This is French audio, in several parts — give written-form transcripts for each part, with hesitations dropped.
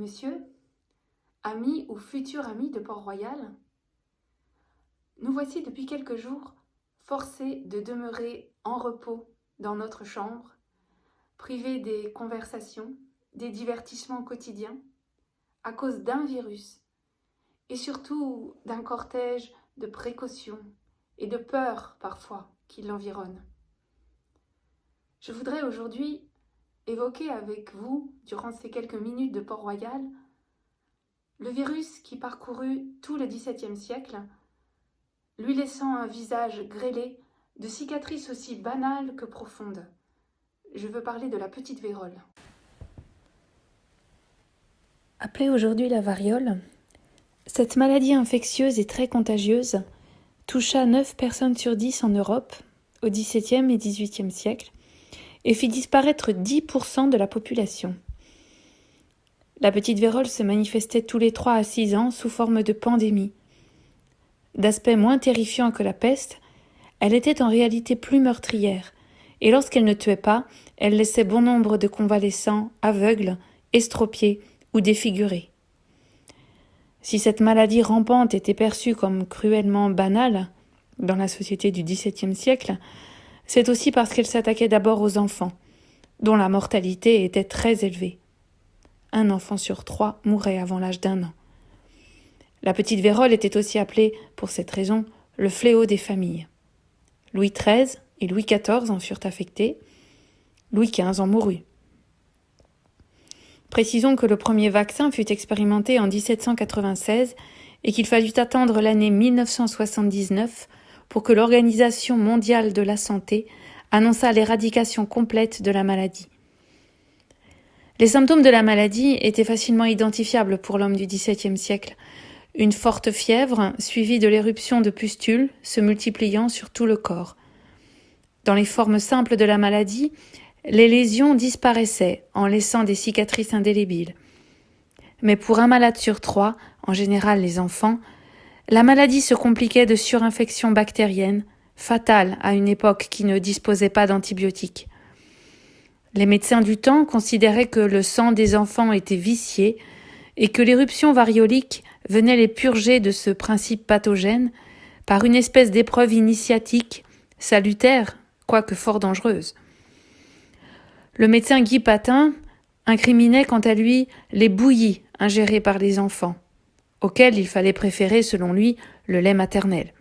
messieurs, amis ou futurs amis de Port-Royal, nous voici depuis quelques jours forcés de demeurer en repos dans notre chambre, privés des conversations, des divertissements quotidiens, à cause d'un virus, et surtout d'un cortège de précautions et de peurs parfois qui l'environnent. Je voudrais aujourd'hui évoquer avec vous, durant ces quelques minutes de Port-Royal, le virus qui parcourut tout le XVIIe siècle, lui laissant un visage grêlé de cicatrices aussi banales que profondes. Je veux parler de la petite vérole. Appelée aujourd'hui la variole, cette maladie infectieuse et très contagieuse toucha 9 personnes sur 10 en Europe au XVIIe et XVIIIe siècle et fit disparaître 10% de la population. La petite vérole se manifestait tous les 3 à 6 ans sous forme de pandémie. D'aspect moins terrifiant que la peste, elle était en réalité plus meurtrière, et lorsqu'elle ne tuait pas, elle laissait bon nombre de convalescents aveugles, estropiés ou défigurés. Si cette maladie rampante était perçue comme cruellement banale dans la société du XVIIe siècle, c'est aussi parce qu'elle s'attaquait d'abord aux enfants, dont la mortalité était très élevée. 1 enfant sur 3 mourait avant l'âge d'1 an. La petite vérole était aussi appelée, pour cette raison, le fléau des familles. Louis XIII et Louis XIV en furent affectés, Louis XV en mourut. Précisons que le premier vaccin fut expérimenté en 1796 et qu'il fallut attendre l'année 1979 pour que l'Organisation mondiale de la santé annonça l'éradication complète de la maladie. Les symptômes de la maladie étaient facilement identifiables pour l'homme du XVIIe siècle. Une forte fièvre suivie de l'éruption de pustules se multipliant sur tout le corps. Dans les formes simples de la maladie, les lésions disparaissaient en laissant des cicatrices indélébiles. Mais pour un malade sur 3, en général les enfants, la maladie se compliquait de surinfections bactériennes, fatales à une époque qui ne disposait pas d'antibiotiques. Les médecins du temps considéraient que le sang des enfants était vicié et que l'éruption variolique venait les purger de ce principe pathogène par une espèce d'épreuve initiatique, salutaire, quoique fort dangereuse. Le médecin Guy Patin incriminait quant à lui les bouillies ingérées par les enfants, auxquelles il fallait préférer, selon lui, le lait maternel.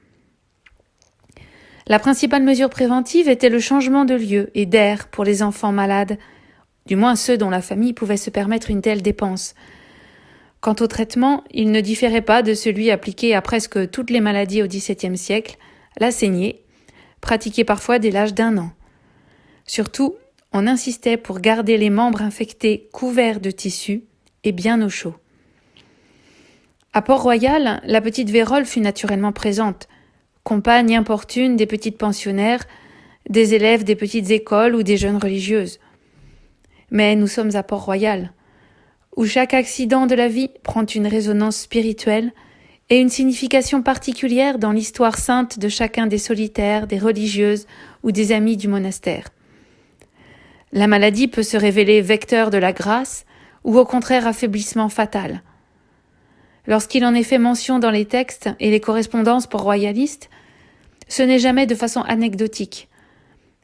La principale mesure préventive était le changement de lieu et d'air pour les enfants malades, du moins ceux dont la famille pouvait se permettre une telle dépense. Quant au traitement, il ne différait pas de celui appliqué à presque toutes les maladies au XVIIe siècle, la saignée, pratiquée parfois dès l'âge d'1 an. Surtout, on insistait pour garder les membres infectés couverts de tissu et bien au chaud. À Port-Royal, la petite vérole fut naturellement présente, compagne importune des petites pensionnaires, des élèves des petites écoles ou des jeunes religieuses. Mais nous sommes à Port-Royal, où chaque accident de la vie prend une résonance spirituelle et une signification particulière dans l'histoire sainte de chacun des solitaires, des religieuses ou des amis du monastère. La maladie peut se révéler vecteur de la grâce ou au contraire affaiblissement fatal. Lorsqu'il en est fait mention dans les textes et les correspondances port-royalistes, ce n'est jamais de façon anecdotique.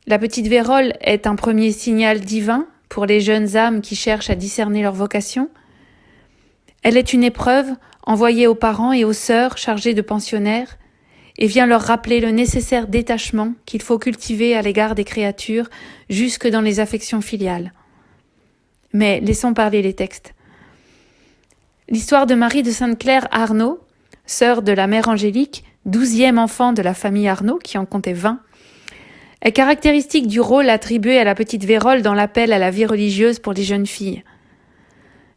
La petite vérole est un premier signal divin pour les jeunes âmes qui cherchent à discerner leur vocation. Elle est une épreuve envoyée aux parents et aux sœurs chargées de pensionnaires et vient leur rappeler le nécessaire détachement qu'il faut cultiver à l'égard des créatures jusque dans les affections filiales. Mais laissons parler les textes. L'histoire de Marie de Sainte-Claire Arnaud, sœur de la mère Angélique, 12e enfant de la famille Arnaud, qui en comptait 20, est caractéristique du rôle attribué à la petite vérole dans l'appel à la vie religieuse pour les jeunes filles.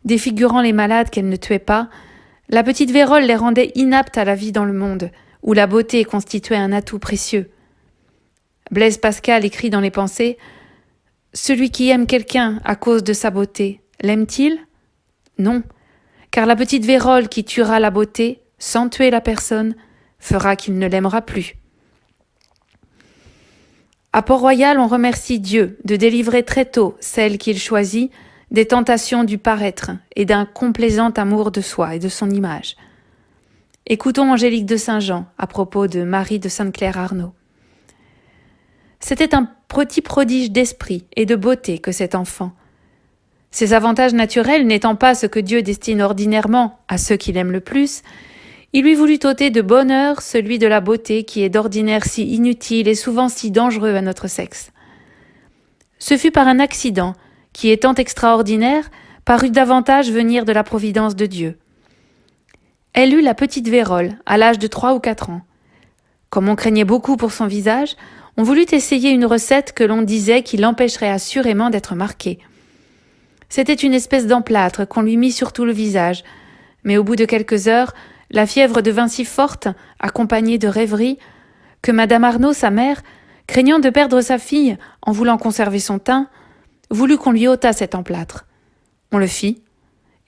Défigurant les malades qu'elle ne tuait pas, la petite vérole les rendait inaptes à la vie dans le monde, où la beauté constituait un atout précieux. Blaise Pascal écrit dans les Pensées « Celui qui aime quelqu'un à cause de sa beauté, l'aime-t-il ? Non, car la petite vérole qui tuera la beauté, sans tuer la personne, fera qu'il ne l'aimera plus. » À Port-Royal, on remercie Dieu de délivrer très tôt celle qu'il choisit des tentations du paraître et d'un complaisant amour de soi et de son image. Écoutons Angélique de Saint-Jean à propos de Marie de Sainte-Claire Arnaud. C'était un petit prodige d'esprit et de beauté que cet enfant. Ses avantages naturels n'étant pas ce que Dieu destine ordinairement à ceux qu'il aime le plus, il lui voulut ôter de bonne heure celui de la beauté qui est d'ordinaire si inutile et souvent si dangereux à notre sexe. Ce fut par un accident qui, étant extraordinaire, parut davantage venir de la providence de Dieu. Elle eut la petite Vérole à l'âge de 3 ou 4 ans. Comme on craignait beaucoup pour son visage, on voulut essayer une recette que l'on disait qui l'empêcherait assurément d'être marquée. C'était une espèce d'emplâtre qu'on lui mit sur tout le visage, mais au bout de quelques heures, la fièvre devint si forte, accompagnée de rêveries, que Madame Arnaud, sa mère, craignant de perdre sa fille en voulant conserver son teint, voulut qu'on lui ôtât cet emplâtre. On le fit,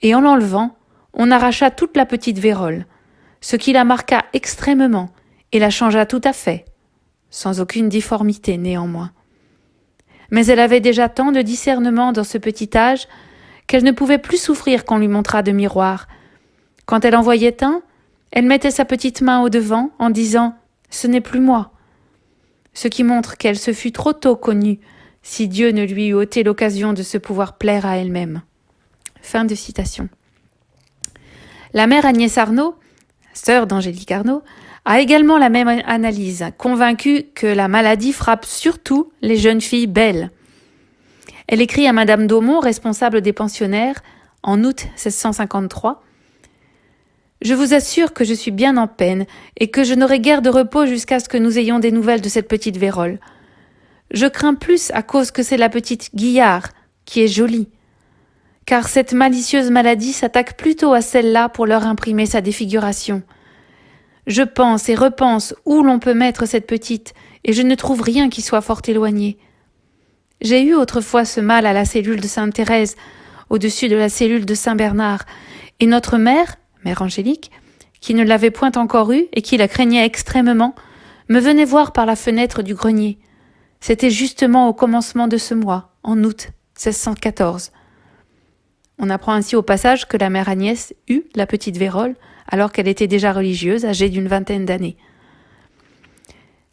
et en l'enlevant, on arracha toute la petite Vérole, ce qui la marqua extrêmement et la changea tout à fait, sans aucune difformité néanmoins. Mais elle avait déjà tant de discernement dans ce petit âge qu'elle ne pouvait plus souffrir qu'on lui montrât de miroir. Quand elle en voyait un, elle mettait sa petite main au devant en disant « Ce n'est plus moi », ce qui montre qu'elle se fut trop tôt connue si Dieu ne lui eût ôté l'occasion de se pouvoir plaire à elle-même. Fin de citation. La mère Agnès Arnaud, sœur d'Angélique Arnaud, a également la même analyse, convaincue que la maladie frappe surtout les jeunes filles belles. Elle écrit à Madame d'Aumont, responsable des pensionnaires, en août 1653 « Je vous assure que je suis bien en peine et que je n'aurai guère de repos jusqu'à ce que nous ayons des nouvelles de cette petite Vérole. Je crains plus à cause que c'est la petite Guillard, qui est jolie. Car cette malicieuse maladie s'attaque plutôt à celle-là pour leur imprimer sa défiguration. Je pense et repense où l'on peut mettre cette petite, et je ne trouve rien qui soit fort éloigné. J'ai eu autrefois ce mal à la cellule de Sainte-Thérèse, au-dessus de la cellule de Saint-Bernard, et notre mère Angélique, qui ne l'avait point encore eue et qui la craignait extrêmement, me venait voir par la fenêtre du grenier. C'était justement au commencement de ce mois, en août 1614. On apprend ainsi au passage que la mère Agnès eut la petite Vérole, alors qu'elle était déjà religieuse, âgée d'une 20aine d'années.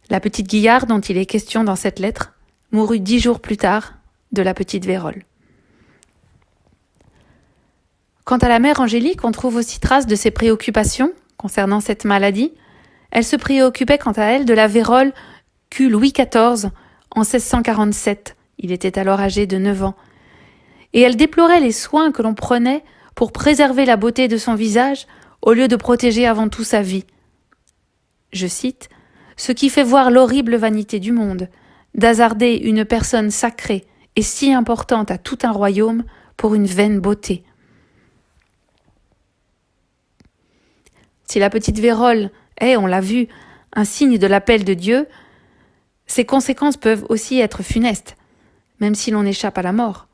La petite Guillard, dont il est question dans cette lettre, mourut 10 jours plus tard de la petite Vérole. Quant à la mère Angélique, on trouve aussi trace de ses préoccupations concernant cette maladie. Elle se préoccupait quant à elle de la Vérole qu'eut Louis XIV en 1647. Il était alors âgé de 9 ans. Et elle déplorait les soins que l'on prenait pour préserver la beauté de son visage au lieu de protéger avant tout sa vie. Je cite « Ce qui fait voir l'horrible vanité du monde, d'hasarder une personne sacrée et si importante à tout un royaume pour une vaine beauté. » Si la petite Vérole est, on l'a vu, un signe de l'appel de Dieu, ses conséquences peuvent aussi être funestes, même si l'on échappe à la mort.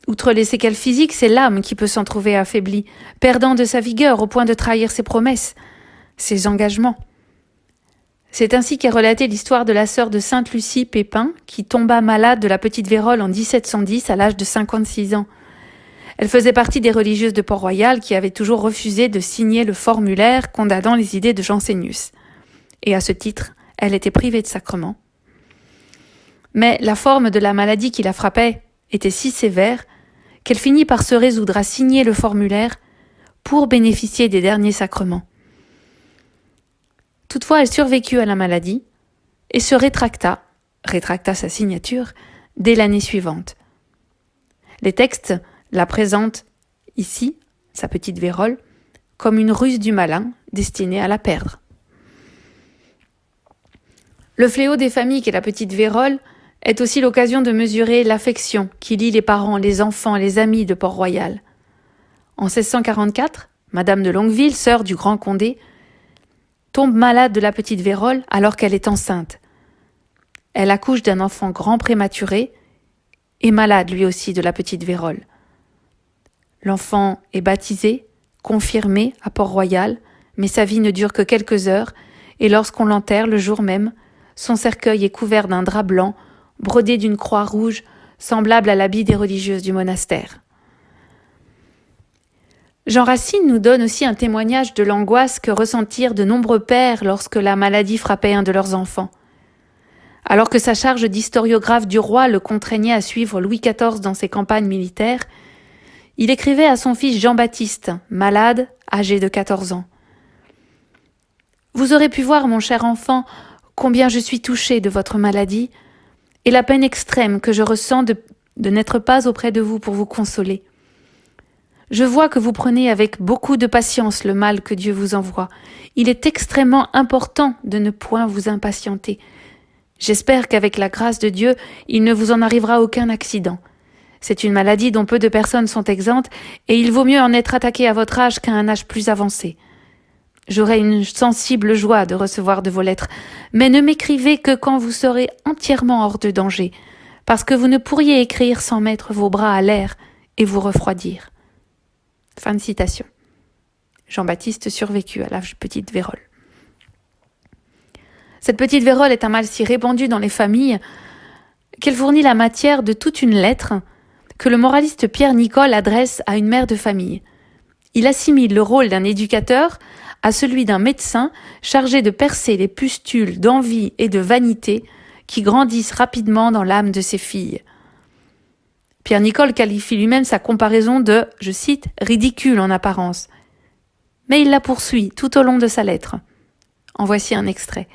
Outre les séquelles physiques, c'est l'âme qui peut s'en trouver affaiblie, perdant de sa vigueur au point de trahir ses promesses, ses engagements. C'est ainsi qu'est relatée l'histoire de la sœur de Sainte Lucie Pépin, qui tomba malade de la petite Vérole en 1710 à l'âge de 56 ans. Elle faisait partie des religieuses de Port-Royal qui avaient toujours refusé de signer le formulaire condamnant les idées de Jansénius. Et à ce titre, elle était privée de sacrement. Mais la forme de la maladie qui la frappait était si sévère qu'elle finit par se résoudre à signer le formulaire pour bénéficier des derniers sacrements. Toutefois, elle survécut à la maladie et se rétracta sa signature, dès l'année suivante. Les textes la présentent ici, sa petite Vérole, comme une ruse du malin destinée à la perdre. Le fléau des familles qu'est la petite Vérole est aussi l'occasion de mesurer l'affection qui lie les parents, les enfants et les amis de Port-Royal. En 1644, Madame de Longueville, sœur du Grand Condé, tombe malade de la petite Vérole alors qu'elle est enceinte. Elle accouche d'un enfant grand prématuré et malade lui aussi de la petite Vérole. L'enfant est baptisé, confirmé à Port-Royal, mais sa vie ne dure que quelques heures et lorsqu'on l'enterre le jour même, son cercueil est couvert d'un drap blanc, brodé d'une croix rouge, semblable à l'habit des religieuses du monastère. Jean Racine nous donne aussi un témoignage de l'angoisse que ressentirent de nombreux pères lorsque la maladie frappait un de leurs enfants. Alors que sa charge d'historiographe du roi le contraignait à suivre Louis XIV dans ses campagnes militaires, il écrivait à son fils Jean-Baptiste, malade, âgé de 14 ans. « Vous aurez pu voir, mon cher enfant, combien je suis touché de votre maladie et la peine extrême que je ressens de n'être pas auprès de vous pour vous consoler. Je vois que vous prenez avec beaucoup de patience le mal que Dieu vous envoie. Il est extrêmement important de ne point vous impatienter. J'espère qu'avec la grâce de Dieu, il ne vous en arrivera aucun accident. C'est une maladie dont peu de personnes sont exemptes et il vaut mieux en être attaqué à votre âge qu'à un âge plus avancé. J'aurai une sensible joie de recevoir de vos lettres, mais ne m'écrivez que quand vous serez entièrement hors de danger, parce que vous ne pourriez écrire sans mettre vos bras à l'air et vous refroidir. » Fin de citation. Jean-Baptiste survécut à la petite vérole. Cette petite vérole est un mal si répandu dans les familles qu'elle fournit la matière de toute une lettre que le moraliste Pierre Nicole adresse à une mère de famille. Il assimile le rôle d'un éducateur à celui d'un médecin chargé de percer les pustules d'envie et de vanité qui grandissent rapidement dans l'âme de ses filles. Pierre Nicole qualifie lui-même sa comparaison de, je cite, « ridicule en apparence ». Mais il la poursuit tout au long de sa lettre. En voici un extrait.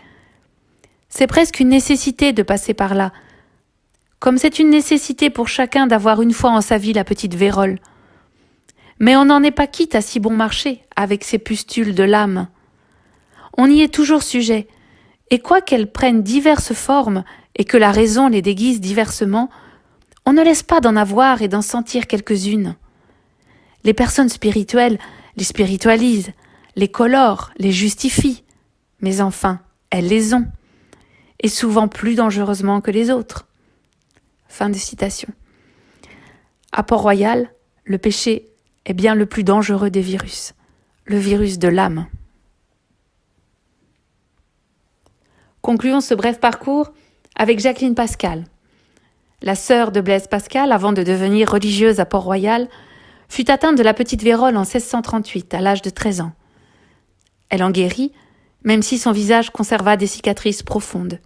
« C'est presque une nécessité de passer par là, comme c'est une nécessité pour chacun d'avoir une fois en sa vie la petite vérole. Mais on n'en est pas quitte à si bon marché avec ces pustules de l'âme. On y est toujours sujet, et quoiqu'elles prennent diverses formes et que la raison les déguise diversement, on ne laisse pas d'en avoir et d'en sentir quelques-unes. Les personnes spirituelles les spiritualisent, les colorent, les justifient, mais enfin, elles les ont, et souvent plus dangereusement que les autres. » Fin de citation. À Port-Royal, le péché est bien le plus dangereux des virus, le virus de l'âme. Concluons ce bref parcours avec Jacqueline Pascal. La sœur de Blaise Pascal, avant de devenir religieuse à Port-Royal, fut atteinte de la petite vérole en 1638, à l'âge de 13 ans. Elle en guérit, même si son visage conserva des cicatrices profondes.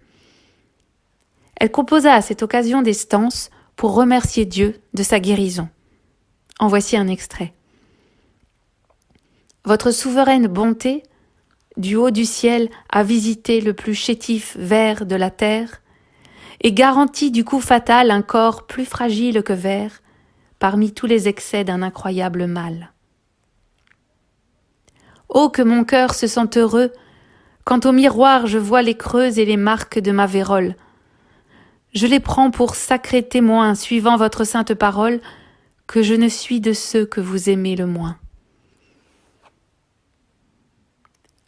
Elle composa à cette occasion des stances pour remercier Dieu de sa guérison. En voici un extrait. « Votre souveraine bonté, du haut du ciel, a visité le plus chétif ver de la terre et garantit du coup fatal un corps plus fragile que ver parmi tous les excès d'un incroyable mal. Oh, que mon cœur se sent heureux quand au miroir je vois les creux et les marques de ma vérole. Je les prends pour sacrés témoins, suivant votre sainte parole, que je ne suis de ceux que vous aimez le moins.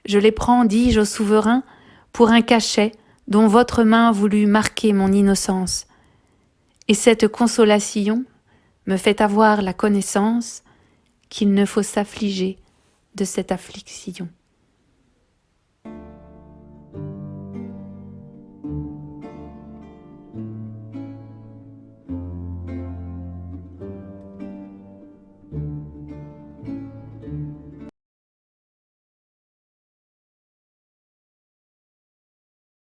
Je les prends, dis-je au souverain, pour un cachet dont votre main voulut marquer mon innocence. Et cette consolation me fait avoir la connaissance qu'il ne faut s'affliger de cette affliction.